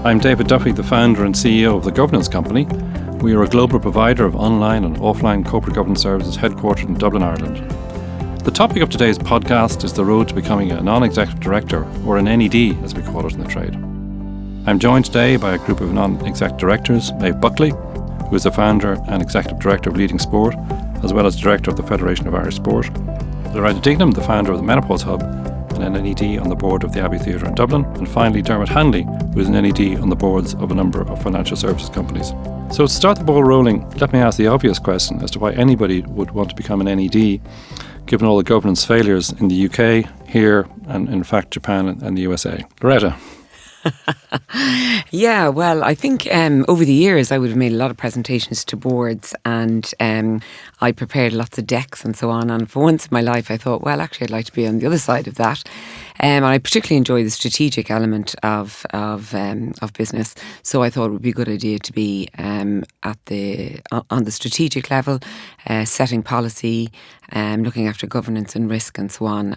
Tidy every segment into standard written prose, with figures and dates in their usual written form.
I'm David Duffy, the founder and CEO of The Governance Company. We are a global provider of online and offline corporate governance services headquartered in Dublin, Ireland. The topic of today's podcast is the road to becoming a non-executive director, or an NED as we call it in the trade. I'm joined today by a group of non-exec directors, Maeve Buckley, who is the founder and executive director of Leading Sport, as well as director of the Federation of Irish Sport. Loretta Dignam, the founder of the Menopause Hub, and an NED on the board of the Abbey Theatre in Dublin. And finally, Dermot Hanley, who is an NED on the boards of a number of financial services companies. So to start the ball rolling, let me ask the obvious question as to why anybody would want to become an NED, given all the governance failures in the UK, here, and in fact Japan and the USA. Loretta. Yeah, well, I think over the years I would have made a lot of presentations to boards, and I prepared lots of decks and so on. And for once in my life, I thought, well, actually, I'd like to be on the other side of that. And I particularly enjoy the strategic element of business. So I thought it would be a good idea to be on the strategic level, setting policy, looking after governance and risk and so on,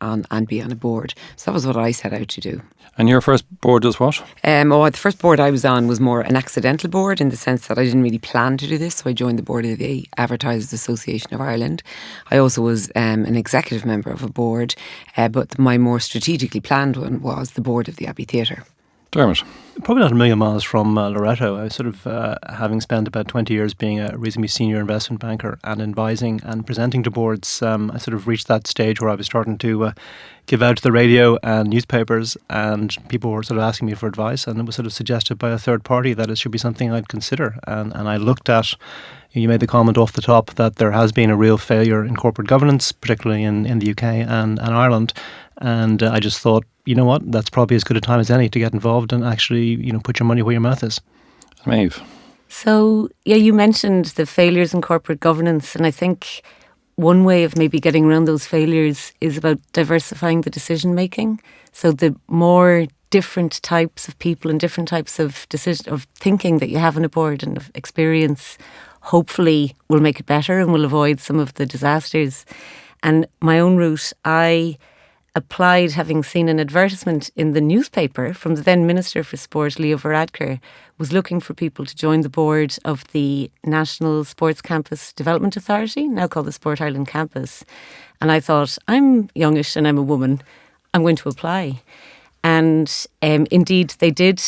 and be on a board. So that was what I set out to do. And your first board does what? The first board I was on was more an accidental board, in the sense that I didn't really plan to do this. So I joined the board of the Advertisers Association of Ireland. I also was an executive member of a board, but my more strategically planned one was the board of the Abbey Theatre. Dermot. Probably not a million miles from Loretto. I was sort of having spent about 20 years being a reasonably senior investment banker and advising and presenting to boards. I sort of reached that stage where I was starting to give out to the radio and newspapers, and people were sort of asking me for advice, and it was sort of suggested by a third party that it should be something I'd consider. And I looked at, you made the comment off the top that there has been a real failure in corporate governance, particularly in the UK and Ireland. And I just thought, you know what, that's probably as good a time as any to get involved and actually, put your money where your mouth is. Maeve. So, yeah, you mentioned the failures in corporate governance, and I think one way of maybe getting around those failures is about diversifying the decision making. So the more different types of people and different types of thinking that you have on a board and of experience, hopefully will make it better and will avoid some of the disasters. And my own route, I applied having seen an advertisement in the newspaper from the then Minister for Sport, Leo Varadkar, was looking for people to join the board of the National Sports Campus Development Authority, now called the Sport Ireland Campus. And I thought, I'm youngish and I'm a woman, I'm going to apply. And indeed, they did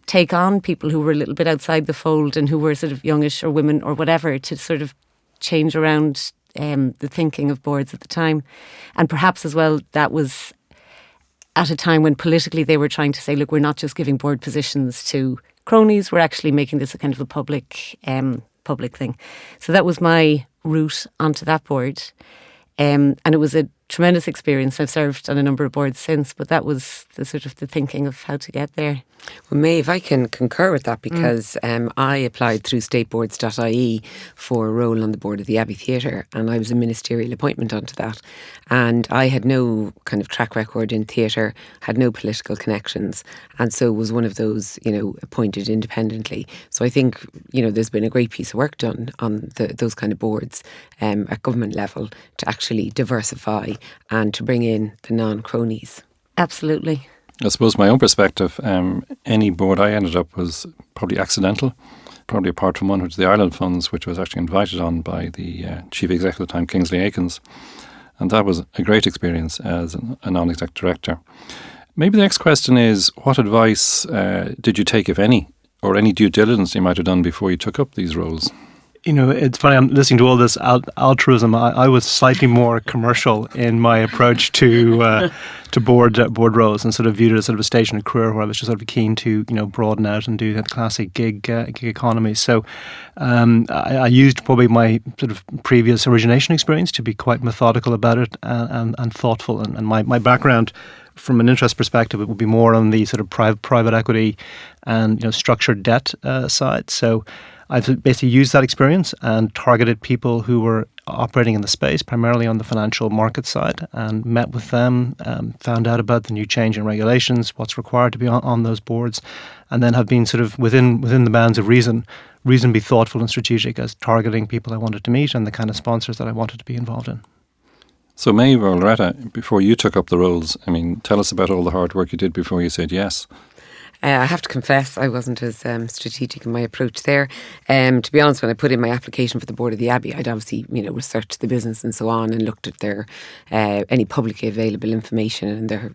take on people who were a little bit outside the fold and who were sort of youngish or women or whatever, to sort of change around the thinking of boards at the time. And perhaps as well, that was at a time when politically they were trying to say, look, we're not just giving board positions to cronies, we're actually making this a kind of a public thing. So that was my route onto that board. And it was a tremendous experience. I've served on a number of boards since, but that was the sort of the thinking of how to get there. Well, Maeve, I can concur with that, because I applied through stateboards.ie for a role on the board of the Abbey Theatre, and I was a ministerial appointment onto that. And I had no kind of track record in theatre, had no political connections, and so was one of those, appointed independently. So I think, there's been a great piece of work done on those kind of boards at government level to actually diversify and to bring in the non-cronies. Absolutely. I suppose my own perspective, any board I ended up was probably accidental, probably apart from one, which is the Ireland Funds, which was actually invited on by the Chief Executive at the time, Kingsley Aikens. And that was a great experience as a non-exec director. Maybe the next question is, what advice did you take, if any, or any due diligence you might have done before you took up these roles? It's funny, I'm listening to all this altruism. I was slightly more commercial in my approach to board roles, and sort of viewed it as sort of a stage in a career where I was just sort of keen to broaden out and do that classic gig economy. So I used probably my sort of previous origination experience to be quite methodical about it and thoughtful. And my background, from an interest perspective, it would be more on the sort of private equity and structured debt side. So I've basically used that experience and targeted people who were operating in the space, primarily on the financial market side, and met with them, found out about the new change in regulations, what's required to be on those boards, and then have been sort of within the bounds of reasonably thoughtful and strategic as targeting people I wanted to meet and the kind of sponsors that I wanted to be involved in. So Maeve or Loretta, before you took up the roles, tell us about all the hard work you did before you said yes. I have to confess I wasn't as strategic in my approach there. To be honest, when I put in my application for the board of the Abbey, I'd obviously, researched the business and so on, and looked at their any publicly available information and their,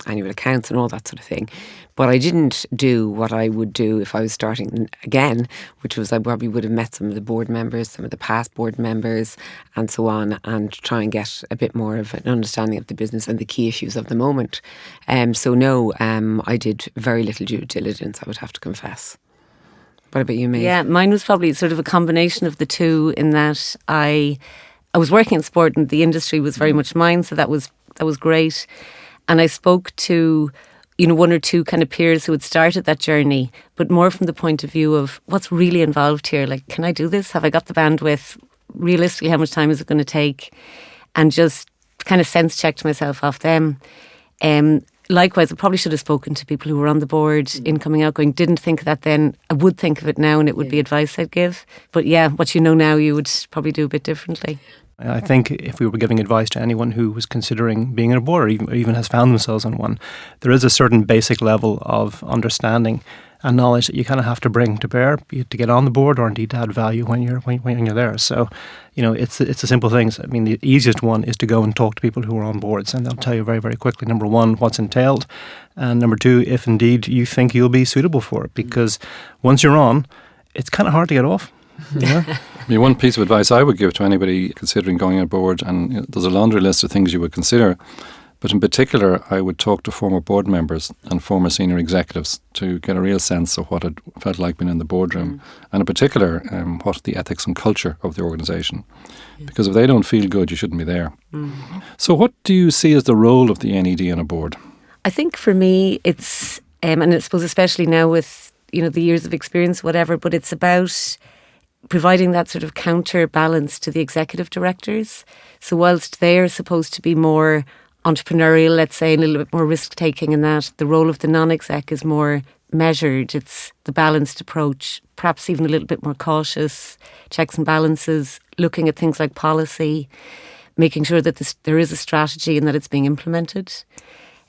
annual accounts and all that sort of thing. But I didn't do what I would do if I was starting again, which was I probably would have met some of the board members, some of the past board members and so on, and try and get a bit more of an understanding of the business and the key issues of the moment. So no, I did very little due diligence, I would have to confess. What about you, Maeve? Yeah, mine was probably sort of a combination of the two, in that I was working in sport and the industry was very much mine, so that was great. And I spoke to one or two kind of peers who had started that journey, but more from the point of view of what's really involved here. Like, can I do this? Have I got the bandwidth? Realistically, how much time is it going to take? And just kind of sense checked myself off them. Likewise, I probably should have spoken to people who were on the board, incoming, outgoing. Didn't think of that then. I would think of it now, and it would be advice I'd give. But yeah, what you know now, you would probably do a bit differently. I think if we were giving advice to anyone who was considering being on a board, or even has found themselves on one, there is a certain basic level of understanding and knowledge that you kind of have to bring to bear to get on the board, or indeed to add value when you're there. So, it's the simple things. I mean, the easiest one is to go and talk to people who are on boards, and they'll tell you very, very quickly, number one, what's entailed, and number two, if indeed you think you'll be suitable for it. Because once you're on, it's kind of hard to get off. One piece of advice I would give to anybody considering going on board, and there's a laundry list of things you would consider, but in particular I would talk to former board members and former senior executives to get a real sense of what it felt like being in the boardroom, and in particular what the ethics and culture of the organisation. Because if they don't feel good, you shouldn't be there. So what do you see as the role of the NED on a board? I think for me it's, and I suppose especially now with the years of experience, whatever, but it's about providing that sort of counterbalance to the executive directors. So whilst they're supposed to be more entrepreneurial, let's say, and a little bit more risk-taking in that, the role of the non-exec is more measured. It's the balanced approach, perhaps even a little bit more cautious, checks and balances, looking at things like policy, making sure that there is a strategy and that it's being implemented,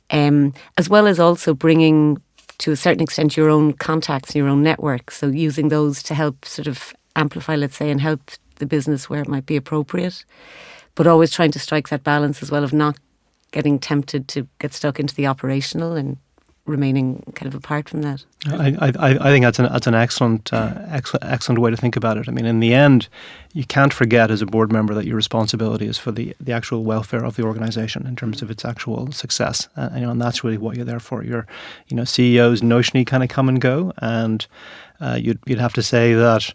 as well as also bringing, to a certain extent, your own contacts and your own network. So using those to help sort of amplify, let's say, and help the business where it might be appropriate, but always trying to strike that balance as well of not getting tempted to get stuck into the operational and remaining kind of apart from that. I think that's an excellent way to think about it. I mean, in the end, you can't forget as a board member that your responsibility is for the actual welfare of the organisation in terms of its actual success, and that's really what you're there for. Your CEOs notionally kind of come and go, and you'd have to say that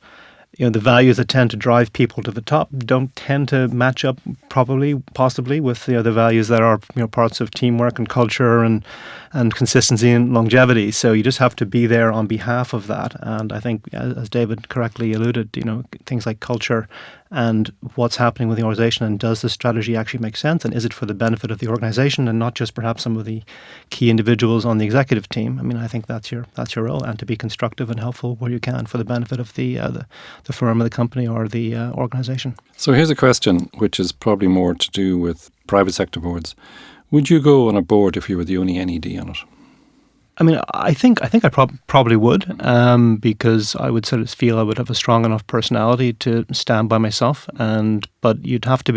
the values that tend to drive people to the top don't tend to match up possibly with the values that are parts of teamwork and culture and consistency and longevity. So you just have to be there on behalf of that. And I think, as David correctly alluded, things like culture and what's happening with the organisation, and does the strategy actually make sense, and is it for the benefit of the organisation and not just perhaps some of the key individuals on the executive team? I mean, I think that's your role, and to be constructive and helpful where you can for the benefit of the firm or the company or the organisation. So here's a question which is probably more to do with private sector boards. Would you go on a board if you were the only NED on it? I mean, I think I probably would, because I would sort of feel I would have a strong enough personality to stand by myself, but you'd have to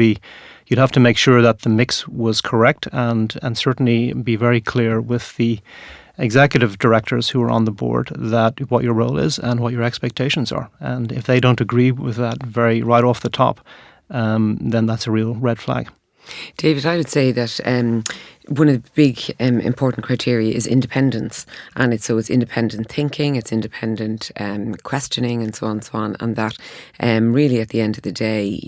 make sure that the mix was correct, and certainly be very clear with the executive directors who are on the board that what your role is and what your expectations are. And if they don't agree with that very right off the top, then that's a real red flag. David, I would say that one of the big important criteria is independence, and it's independent thinking, it's independent questioning, and so on, and that really at the end of the day,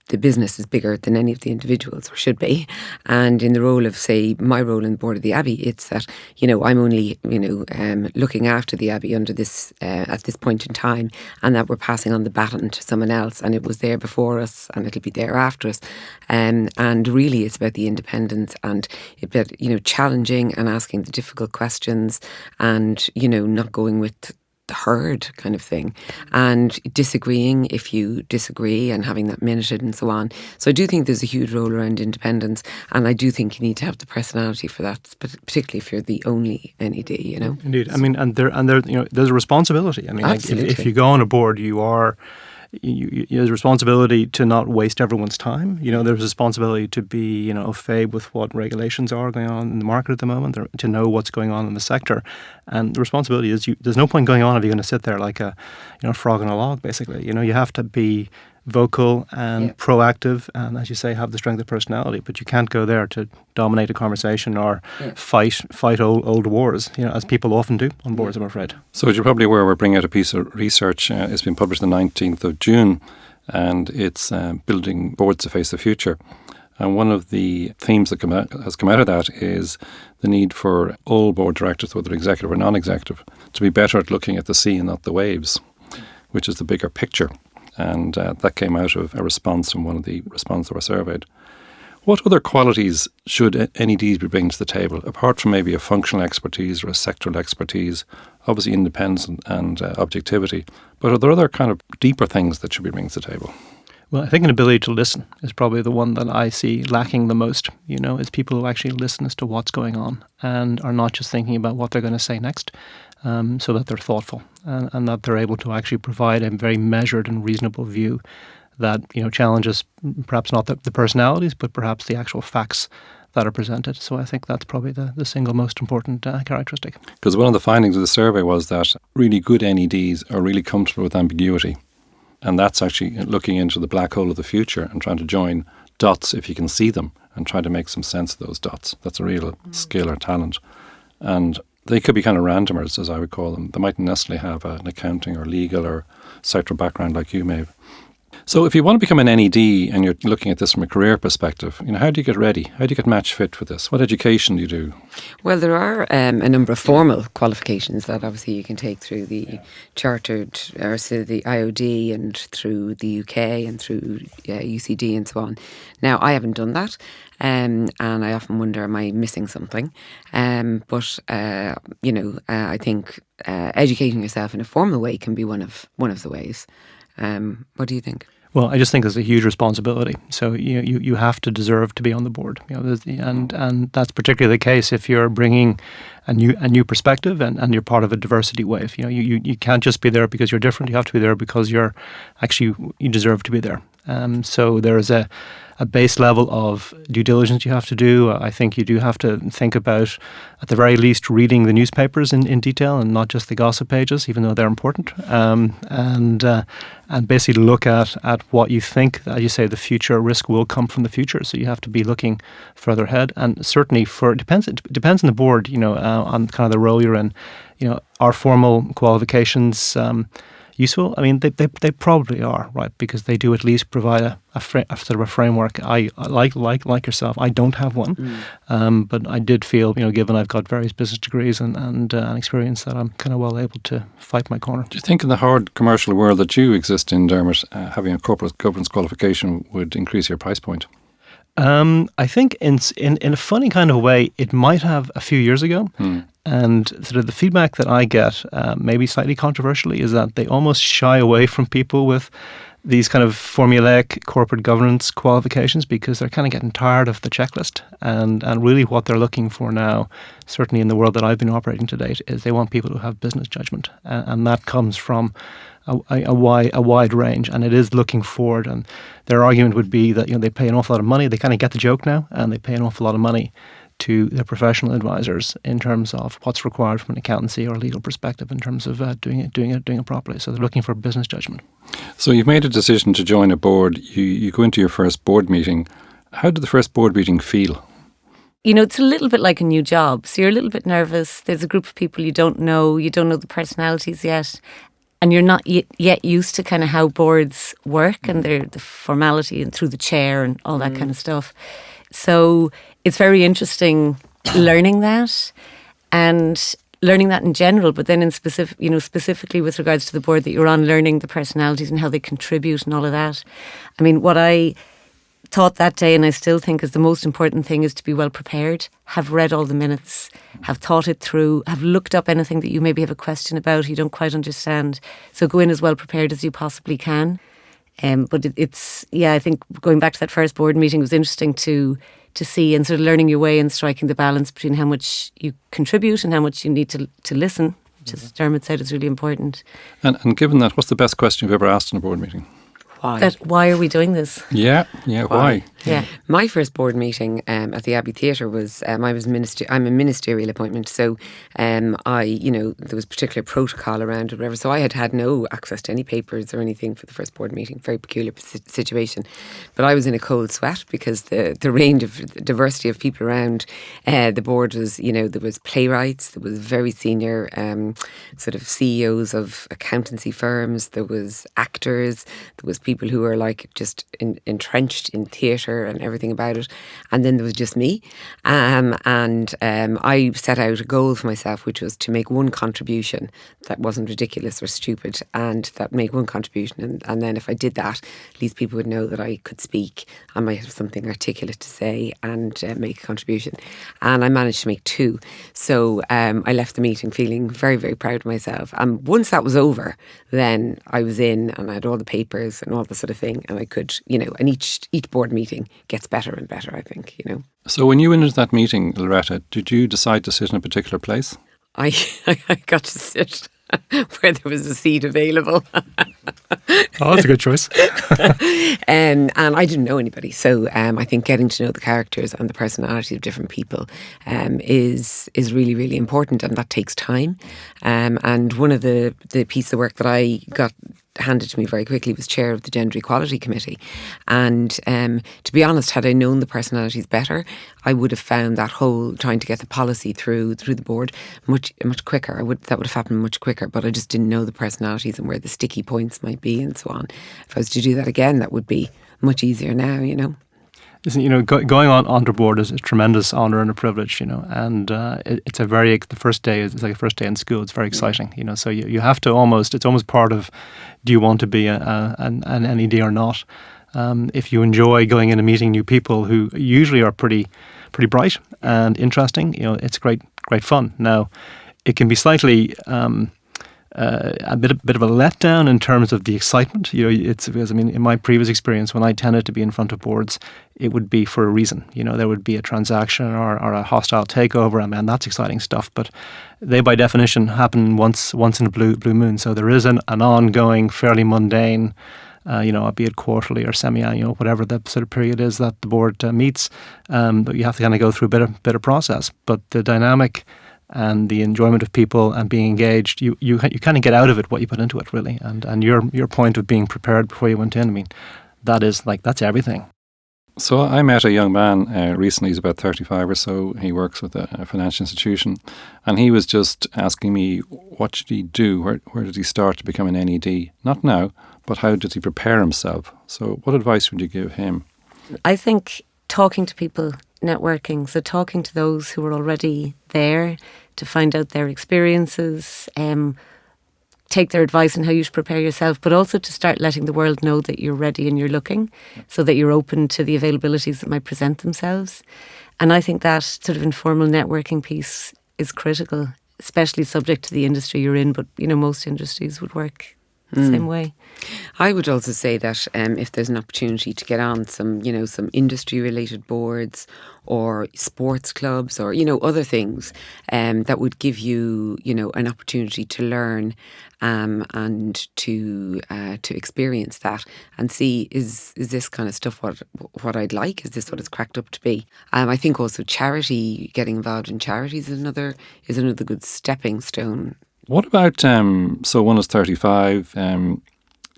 the business is bigger than any of the individuals, or should be. And in the role of, say, my role in the board of the Abbey, it's that, I'm only, looking after the Abbey under this, at this point in time, and that we're passing on the baton to someone else, and it was there before us and it'll be there after us. And really it's about the independence, and about, challenging and asking the difficult questions, and, not going with the herd kind of thing, and disagreeing if you disagree and having that minuted and so on. So I do think there's a huge role around independence, and I do think you need to have the personality for that, particularly if you're the only NED, you know. Indeed. I mean, and there, there's a responsibility. I mean, like if you go on a board, there's a responsibility to not waste everyone's time. You know, there's a responsibility to be, you know, au fait with what regulations are going on in the market at the moment, to know what's going on in the sector. And the responsibility is there's no point going on if you're going to sit there like a, you know, frog in a log, basically. You know, you have to be vocal and proactive, and as you say, have the strength of personality. But you can't go there to dominate a conversation or fight old wars, you know, as people often do on boards, I'm afraid. So as you're probably aware, we're bringing out a piece of research. It's been published on the 19th of June, and it's building boards to face the future. And one of the themes that has come out of that is the need for all board directors, whether executive or non-executive, to be better at looking at the sea and not the waves, which is the bigger picture. And that came out of a response from one of the respondents that were surveyed. What other qualities should NEDs be bringing to the table, apart from maybe a functional expertise or a sectoral expertise, obviously independence and objectivity, but are there other kind of deeper things that should be bringing to the table? Well, I think an ability to listen is probably the one that I see lacking the most, you know, is people who actually listen as to what's going on and are not just thinking about what they're going to say next, so that they're thoughtful and that they're able to actually provide a very measured and reasonable view that, you know, challenges perhaps not the personalities, but perhaps the actual facts that are presented. So I think that's probably the single most important characteristic. Because one of the findings of the survey was that really good NEDs are really comfortable with ambiguity. And that's actually looking into the black hole of the future and trying to join dots if you can see them and try to make some sense of those dots. That's a real skill or talent. And they could be kind of randomers, as I would call them. They mightn't necessarily have an accounting or legal or sectoral background like you may have. So if you want to become an NED and you're looking at this from a career perspective, you know, how do you get ready? How do you get match fit for this? What education do you do? Well, there are a number of formal qualifications that obviously you can take through the Chartered, or so the IOD, and through the UK and through UCD and so on. Now, I haven't done that, and I often wonder, am I missing something? But I think educating yourself in a formal way can be one of the ways. What do you think? Well, I just think there's a huge responsibility. So you have to deserve to be on the board, you know, and that's particularly the case if you're bringing a new perspective and you're part of a diversity wave. You know, you can't just be there because you're different. You have to be there because you deserve to be there. So there is a base level of due diligence you have to do. I think you do have to think about, at the very least, reading the newspapers in detail and not just the gossip pages, even though they're important. And basically look at what you think, as you say, the future risk will come from the future. So you have to be looking further ahead. And certainly it depends on the board, you know, on kind of the role you're in. You know, are formal qualifications useful? I mean, they probably are, right? Because they do at least provide a sort of a framework. I like yourself. I don't have one, but I did feel, you know, given I've got various business degrees and experience, that I'm kind of well able to fight my corner. Do you think in the hard commercial world that you exist in, Dermot, having a corporate governance qualification would increase your price point? I think in a funny kind of way, it might have a few years ago. And sort of the feedback that I get, maybe slightly controversially, is that they almost shy away from people with these kind of formulaic corporate governance qualifications because they're kind of getting tired of the checklist. And really what they're looking for now, certainly in the world that I've been operating to date, is they want people who have business judgment. And that comes from a wide range, and it is looking forward. And their argument would be that, you know, they pay an awful lot of money. They kind of get the joke now, and they pay an awful lot of money to their professional advisors in terms of what's required from an accountancy or legal perspective in terms of doing it properly. So they're looking for business judgment. So you've made a decision to join a board. You go into your first board meeting. How did the first board meeting feel? You know, it's a little bit like a new job. So you're a little bit nervous. There's a group of people you don't know the personalities yet. And you're not yet used to kind of how boards work and the formality and through the chair and all that kind of stuff. So it's very interesting learning that and learning that in general, but then in specifically with regards to the board that you're on, learning the personalities and how they contribute and all of that. I mean, what I thought that day, and I still think is the most important thing, is to be well prepared, have read all the minutes, have thought it through, have looked up anything that you maybe have a question about, you don't quite understand. So go in as well prepared as you possibly can. But I think going back to that first board meeting was interesting to see, and sort of learning your way and striking the balance between how much you contribute and how much you need to listen, which, as Dermot said, is really important. And given that, what's the best question you've ever asked in a board meeting? Why are we doing this? Yeah, why? Yeah. My first board meeting at the Abbey Theatre was I'm a ministerial appointment, so there was particular protocol around it, whatever. So I had no access to any papers or anything for the first board meeting. Very peculiar situation, but I was in a cold sweat because the range of the diversity of people around the board was, there was playwrights, there was very senior sort of CEOs of accountancy firms, there was actors, there was people who were like just entrenched in theatre and everything about it, and then there was just me, and I set out a goal for myself, which was to make one contribution that wasn't ridiculous or stupid, and that make one contribution, and then if I did that, at least people would know that I could speak, I might have something articulate to say and make a contribution. And I managed to make 2, so I left the meeting feeling very, very proud of myself. And once that was over, then I was in and I had all the papers and all the sort of thing, and I could, and each board meeting gets better and better, I think, So when you went into that meeting, Loretta, did you decide to sit in a particular place? I got to sit where there was a seat available. Oh, that's a good choice. And I didn't know anybody, so I think getting to know the characters and the personality of different people is really, really important, and that takes time. And one of the pieces of work that I got handed to me very quickly was chair of the Gender Equality Committee, and to be honest, had I known the personalities better, I would have found that whole trying to get the policy through the board much quicker. That would have happened much quicker, but I just didn't know the personalities and where the sticky points might be and so on. If I was to do that again, that would be much easier now, Listen, going onto board is a tremendous honour and a privilege, and the first day is like a first day in school. It's very exciting, so you have to it's almost part of, do you want to be an NED or not? If you enjoy going in and meeting new people who usually are pretty bright and interesting, it's great fun. Now, it can be slightly a bit of a letdown in terms of the excitement. It's because, in my previous experience, when I tended to be in front of boards, it would be for a reason. There would be a transaction or a hostile takeover, and that's exciting stuff. But they, by definition, happen once in a blue moon. So there is an ongoing, fairly mundane, be it quarterly or semi-annual, whatever the sort of period is that the board meets. But you have to kind of go through a bit of process. But the dynamic and the enjoyment of people and being engaged, you kind of get out of it what you put into it, really. And your point of being prepared before you went in, that's everything. So I met a young man recently, he's about 35 or so. He works with a financial institution, and he was just asking me, what should he do? Where did he start to become an NED? Not now, but how did he prepare himself? So what advice would you give him? I think talking to people, networking, so talking to those who are already there to find out their experiences, take their advice on how you should prepare yourself, but also to start letting the world know that you're ready and you're looking, so that you're open to the availabilities that might present themselves. And I think that sort of informal networking piece is critical, especially subject to the industry you're in, but most industries would work the same way. I would also say that if there's an opportunity to get on some industry related boards or sports clubs or other things that would give you an opportunity to learn and to experience that and see is this kind of stuff what I'd like? Is this what it's cracked up to be? I think also getting involved in charities is another good stepping stone. What about, so one is 35,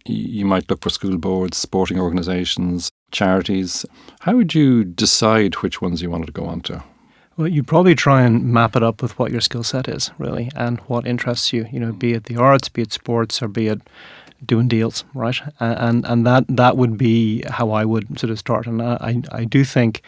you might look for school boards, sporting organisations, charities. How would you decide which ones you wanted to go on to? Well, you'd probably try and map it up with what your skill set is, really, and what interests you, be it the arts, be it sports, or be it doing deals, right? And that would be how I would sort of start. And I do think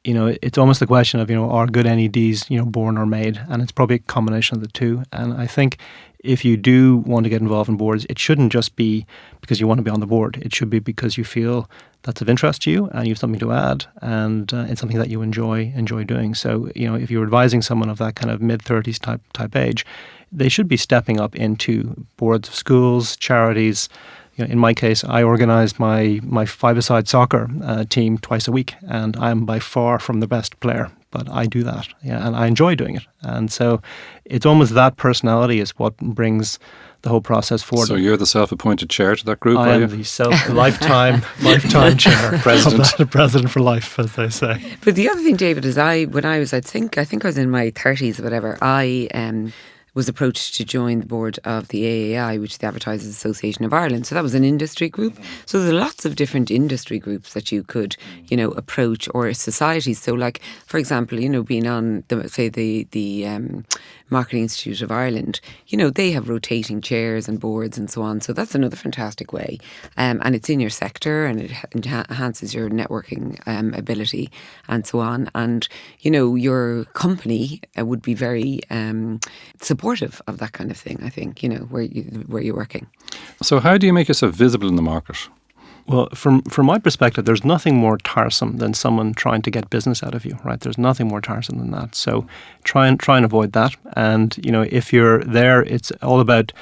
it's almost the question of, are good NEDs, born or made? And it's probably a combination of the two. And I think if you do want to get involved in boards, it shouldn't just be because you want to be on the board. It should be because you feel that's of interest to you and you have something to add, and it's something that you enjoy doing. So, if you're advising someone of that kind of mid-30s type age, they should be stepping up into boards of schools, charities. In my case, I organise my five-a-side soccer team twice a week, and I'm by far from the best player, but I do that, and I enjoy doing it. And so it's almost that personality is what brings the whole process forward. So you're the self-appointed chair to that group, I am the lifetime chair, president for life, as they say. But the other thing, David, is I think I was in my 30s or whatever, I was approached to join the board of the AAI, which is the Advertisers Association of Ireland. So that was an industry group. So there's lots of different industry groups that you could, approach, or societies. So, like, for example, being on the Marketing Institute of Ireland, they have rotating chairs and boards and so on. So that's another fantastic way. And it's in your sector, and it enhances your networking ability and so on. And, your company would be very supportive of that kind of thing, I think, where you're working. So how do you make yourself visible in the market? Well, from my perspective, there's nothing more tiresome than someone trying to get business out of you, right? There's nothing more tiresome than that. So try and avoid that. And, if you're there, it's all about,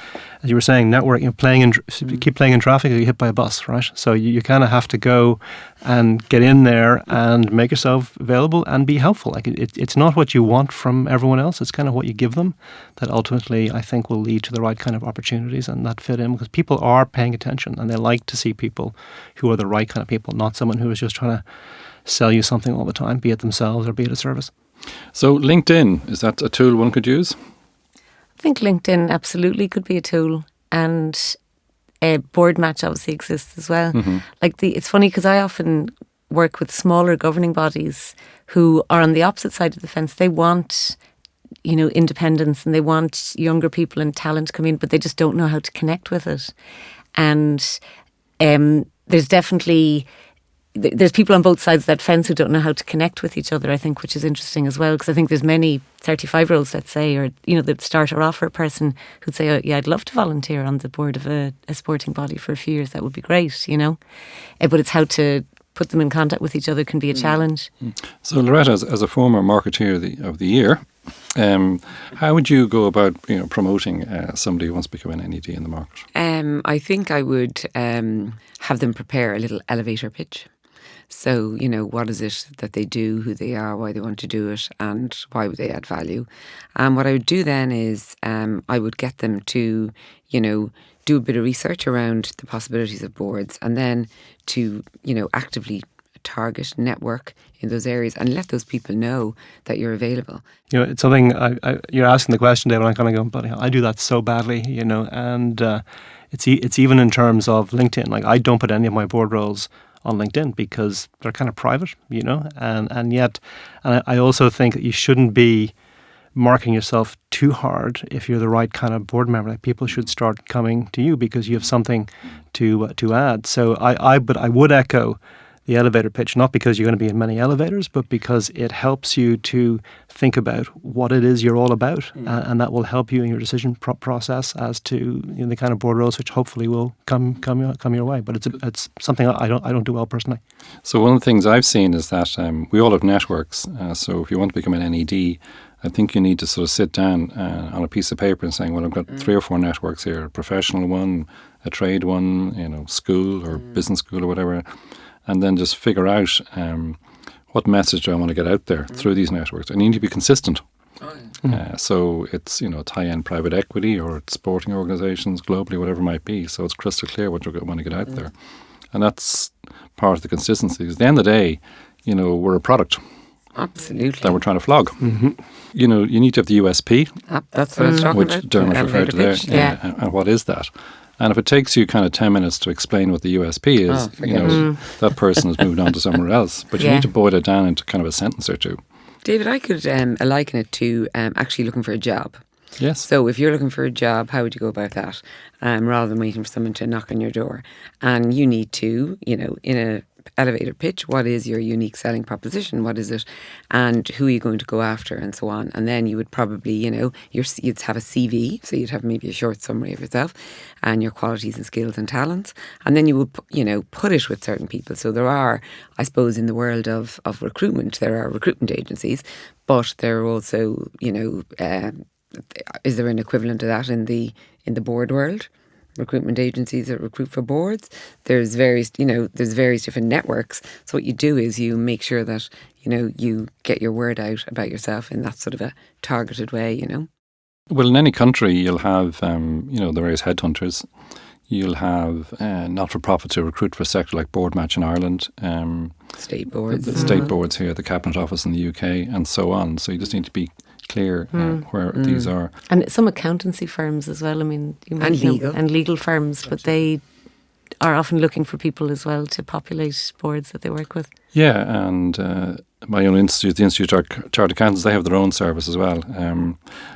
as you were saying, networking, keep playing in traffic, you get hit by a bus, right? So you kind of have to go and get in there and make yourself available and be helpful. Like it's not what you want from everyone else. It's kind of what you give them that ultimately, I think, will lead to the right kind of opportunities and that fit in, because people are paying attention and they like to see people who are the right kind of people, not someone who is just trying to sell you something all the time, be it themselves or be it a service. So LinkedIn, is that a tool one could use? I think LinkedIn absolutely could be a tool, and a board match obviously exists as well. Mm-hmm. It's funny because I often work with smaller governing bodies who are on the opposite side of the fence. They want, independence, and they want younger people and talent to come in, but they just don't know how to connect with it. And there's people on both sides of that fence who don't know how to connect with each other, I think, which is interesting as well, because I think there's many 35-year-olds, let's say, or, the starter offer person who'd say, oh, yeah, I'd love to volunteer on the board of a sporting body for a few years. That would be great, But it's how to put them in contact with each other can be a challenge. So Loretta, as a former marketeer of the year, how would you go about promoting somebody who wants to become an NED in the market? I think I would have them prepare a little elevator pitch. So, what is it that they do, who they are, why they want to do it, and why would they add value? And what I would do then is I would get them to, do a bit of research around the possibilities of boards, and then to, actively target, network in those areas and let those people know that you're available. It's something, you're asking the question, David, I'm kind of going, bloody hell, I do that so badly, and it's even in terms of LinkedIn. Like, I don't put any of my board roles on LinkedIn because they're kind of private, and yet I also think that you shouldn't be marketing yourself too hard if you're the right kind of board member. Like, people should start coming to you because you have something to add. So I would echo the elevator pitch, not because you're going to be in many elevators, but because it helps you to think about what it is you're all about, and that will help you in your decision process as to the kind of board roles which hopefully will come your way. But it's something I don't do well personally. So one of the things I've seen is that we all have networks. So if you want to become an NED, I think you need to sort of sit down on a piece of paper and saying, well, I've got 3 or 4 networks here: a professional one, a trade one, school or business school or whatever. And then just figure out what message do I want to get out there through these networks. And you need to be consistent. So it's, it's high-end private equity, or it's sporting organisations globally, whatever it might be. So it's crystal clear what you want to get out there. And that's part of the consistency. Because at the end of the day, we're a product. Absolutely. That we're trying to flog. Mm-hmm. You need to have the USP. That's what I was talking about. Which Dermot referred to there. Yeah. And what is that? And if it takes you kind of 10 minutes to explain what the USP is, that person has moved on to somewhere else. But you need to boil it down into kind of a sentence or two. David, I could liken it to actually looking for a job. Yes. So if you're looking for a job, how would you go about that? Rather than waiting for someone to knock on your door. And you need to, in elevator pitch. What is your unique selling proposition? What is it? And who are you going to go after, and so on. And then you would probably, you'd have a CV. So you'd have maybe a short summary of yourself and your qualities and skills and talents. And then you would, put it with certain people. So there are, I suppose, in the world of recruitment, there are recruitment agencies, but there are also, is there an equivalent to that in the board world? Recruitment agencies that recruit for boards. There's various different networks. So what you do is you make sure that, you get your word out about yourself in that sort of a targeted way, Well, in any country, you'll have, the various headhunters. You'll have not-for-profits who recruit for a sector like Board Match in Ireland. State boards. The state boards here, the Cabinet Office in the UK, and so on. So you just need to be clear where these are. And some accountancy firms as well. I mean, and legal firms, but they are often looking for people as well to populate boards that they work with. Yeah, and my own institute, the Institute of Chartered Accountants, they have their own service as well.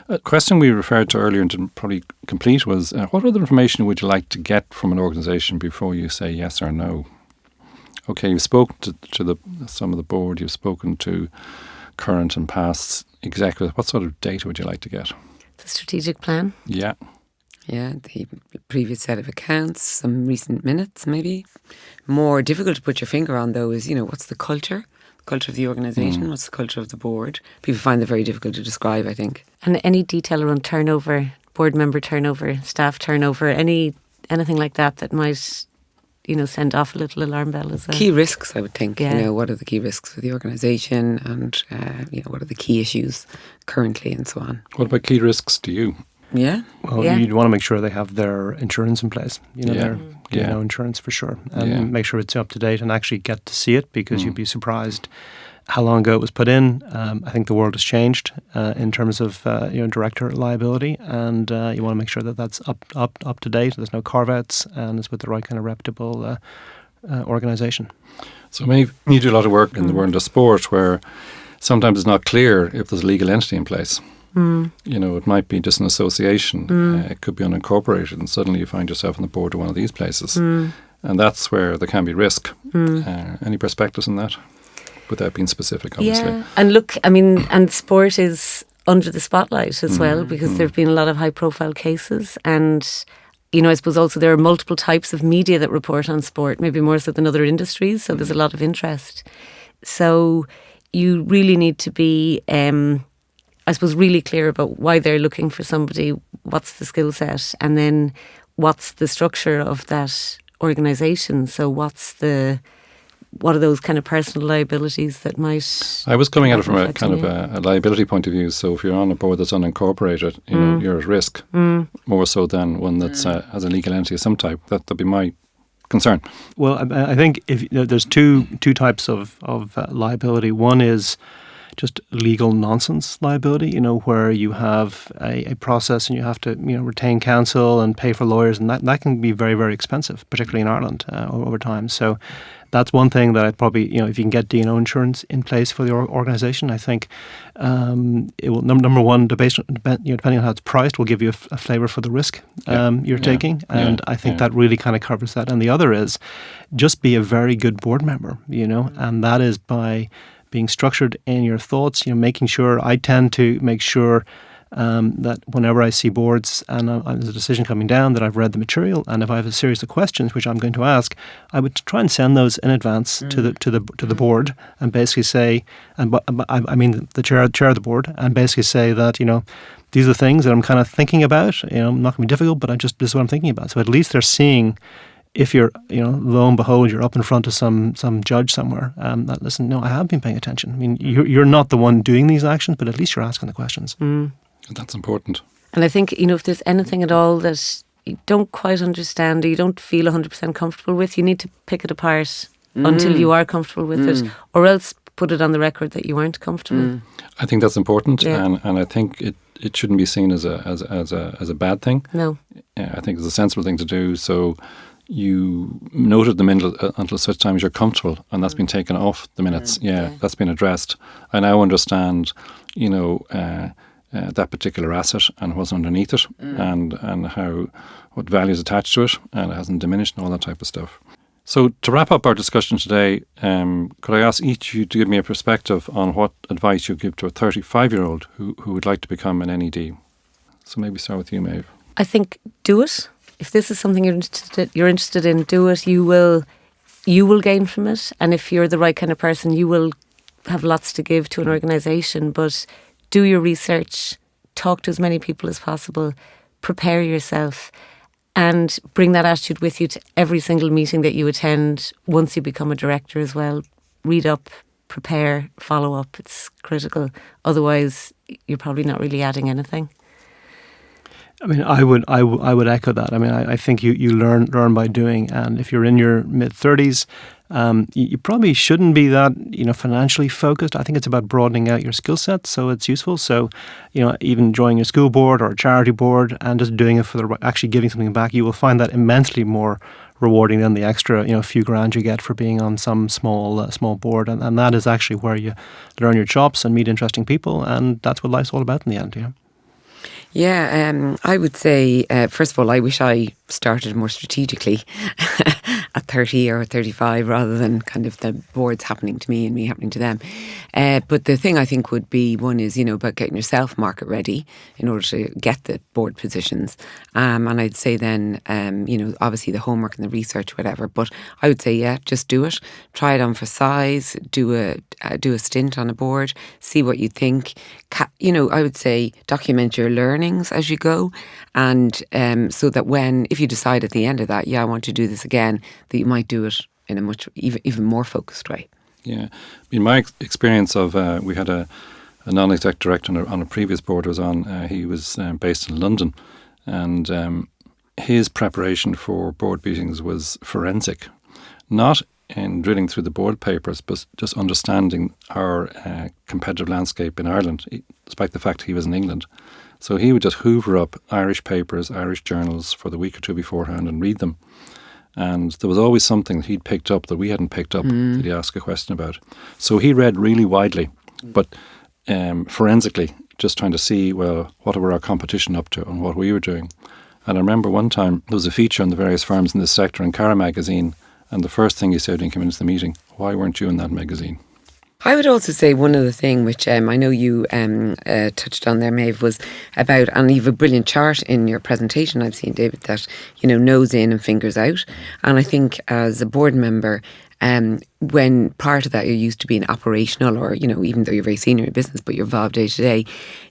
A question we referred to earlier and didn't probably complete was, what other information would you like to get from an organisation before you say yes or no? Okay, you've spoken to some of the board, you've spoken to current and past executives. What sort of data would you like to get? The strategic plan. Yeah. Yeah, the previous set of accounts, some recent minutes maybe. More difficult to put your finger on though is, what's the culture? The culture of the organisation, what's the culture of the board? People find that very difficult to describe, I think. And any detail around turnover, board member turnover, staff turnover, anything like that might, send off a little alarm bell as well. Key risks, I would think. Yeah. What are the key risks for the organisation and, what are the key issues currently and so on. What about key risks to you? Yeah. Well, you'd want to make sure they have their insurance in place. Their insurance for sure. And make sure it's up to date and actually get to see it, because you'd be surprised how long ago it was put in. I think the world has changed in terms of director liability, and you want to make sure that that's up to date. There's no carve-outs, and it's with the right kind of reputable organisation. So maybe you do a lot of work in the world of sport where sometimes it's not clear if there's a legal entity in place. It might be just an association. It could be unincorporated, and suddenly you find yourself on the board of one of these places. And that's where there can be risk. Any perspectives on that? Without being specific, obviously. Yeah, and look, and sport is under the spotlight as well, because there have been a lot of high-profile cases, and I suppose also there are multiple types of media that report on sport, maybe more so than other industries. So there's a lot of interest. So you really need to be, I suppose, really clear about why they're looking for somebody, what's the skill set, and then what's the structure of that organisation. So what are those kind of personal liabilities that might... I was coming at it from a kind of a liability point of view. So if you're on a board that's unincorporated, you're at risk, more so than one that's has a legal entity of some type. That'd be my concern. Well, I think if there's two types of liability. One is just legal nonsense liability, where you have a process and you have to, retain counsel and pay for lawyers, and that can be very, very expensive, particularly in Ireland over time. So that's one thing that I'd probably, if you can get D&O insurance in place for the organisation, I think it will, number one, depending on how it's priced, will give you a flavour for the risk you're taking. And I think that really kind of covers that. And the other is just be a very good board member, and that is by being structured in your thoughts, making sure, I tend to make sure that whenever I see boards and there's a decision coming down, that I've read the material, and if I have a series of questions which I'm going to ask, I would try and send those in advance to the board, and basically say, I mean the chair of the board, and basically say that these are the things that I'm kind of thinking about. I'm not going to be difficult, but this is what I'm thinking about. So at least they're seeing. If you're, lo and behold, you're up in front of some judge somewhere, that, listen, no, I have been paying attention. I mean, you're not the one doing these actions, but at least you're asking the questions. That's important. And I think, if there's anything at all that you don't quite understand or you don't feel 100% comfortable with, you need to pick it apart until you are comfortable with it, or else put it on the record that you weren't comfortable. I think that's important, and I think it shouldn't be seen as a bad thing. No. I think it's a sensible thing to do. So you noted them until such time as you're comfortable, and that's been taken off the minutes. That's been addressed. I now understand, that particular asset and what's underneath it, and what value is attached to it, and it hasn't diminished and all that type of stuff. So to wrap up our discussion today, could I ask each of you to give me a perspective on what advice you give to a 35-year-old who would like to become an NED? So maybe start with you, Maeve. I think do it. If this is something you're interested in, do it. You will gain from it. And if you're the right kind of person, you will have lots to give to an organisation. But do your research, talk to as many people as possible, prepare yourself, and bring that attitude with you to every single meeting that you attend once you become a director as well. Read up, prepare, follow up. It's critical. Otherwise, you're probably not really adding anything. I mean, I would echo that. I mean, I think you learn by doing, and if you're in your mid-30s, you probably shouldn't be that financially focused. I think it's about broadening out your skill set, so it's useful. So, even joining a school board or a charity board and just doing it for actually giving something back, you will find that immensely more rewarding than the extra few grand you get for being on some small board, and that is actually where you learn your chops and meet interesting people, and that's what life's all about in the end. Yeah. Yeah, I would say, first of all, I wish I started more strategically at 30 or 35 rather than kind of the boards happening to me and me happening to them. But the thing I think would be, one is, about getting yourself market ready in order to get the board positions. And I'd say then, obviously the homework and the research, whatever. But I would say, yeah, just do it. Try it on for size. Do a stint on a board. See what you think. I would say document your learnings as you go, and so that if you decide at the end of that, I want to do this again, that you might do it in a much even more focused way. Yeah, in my experience of we had a non-exec director on a previous board I was on. He was based in London, and his preparation for board meetings was forensic, not in drilling through the board papers, but just understanding our competitive landscape in Ireland, despite the fact he was in England. So he would just hoover up Irish papers, Irish journals for the week or two beforehand and read them. And there was always something that he'd picked up that we hadn't picked up that he'd ask a question about. So he read really widely, but forensically, just trying to see, well, what were our competition up to and what we were doing. And I remember one time there was a feature on the various firms in this sector in Cara magazine, and the first thing he said when he came into the meeting, why weren't you in that magazine? I would also say one other thing, which I know you touched on there, Maeve, was about, and you have a brilliant chart in your presentation I've seen, David, that, nose in and fingers out. And I think as a board member, when part of that you're used to being operational, or, even though you're very senior in business, but you're involved day to day,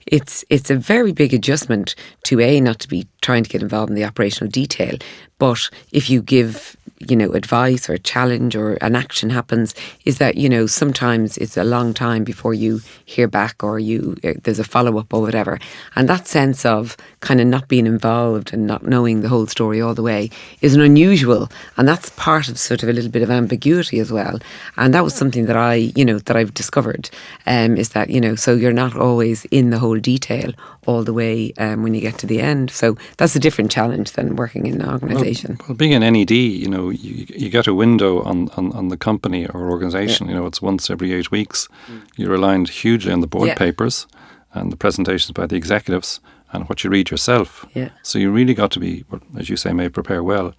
it's a very big adjustment to not to be trying to get involved in the operational detail. But if you give advice or a challenge or an action happens, is that, sometimes it's a long time before you hear back or there's a follow-up or whatever. And that sense of kind of not being involved and not knowing the whole story all the way is an unusual, and that's part of sort of a little bit of ambiguity as well. And that was something that I've discovered, is that, so you're not always in the whole detail all the way when you get to the end. So that's a different challenge than working in an organisation. Well, being an NED, you get a window on the company or organisation. Yeah. It's once every 8 weeks. You're reliant hugely on the board papers and the presentations by the executives and what you read yourself. Yeah. So you really got to be, as you say, prepare well,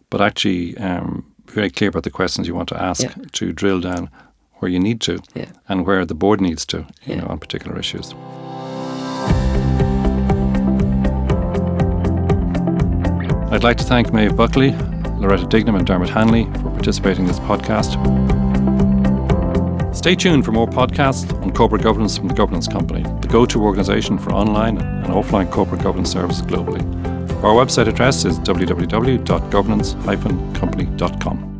but actually be very clear about the questions you want to ask to drill down where you need to and where the board needs to, on particular issues. I'd like to thank Maeve Buckley, Loretta Dignam and Dermot Hanley for participating in this podcast. Stay tuned for more podcasts on corporate governance from The Governance Company, the go-to organisation for online and offline corporate governance services globally. Our website address is www.governance-company.com.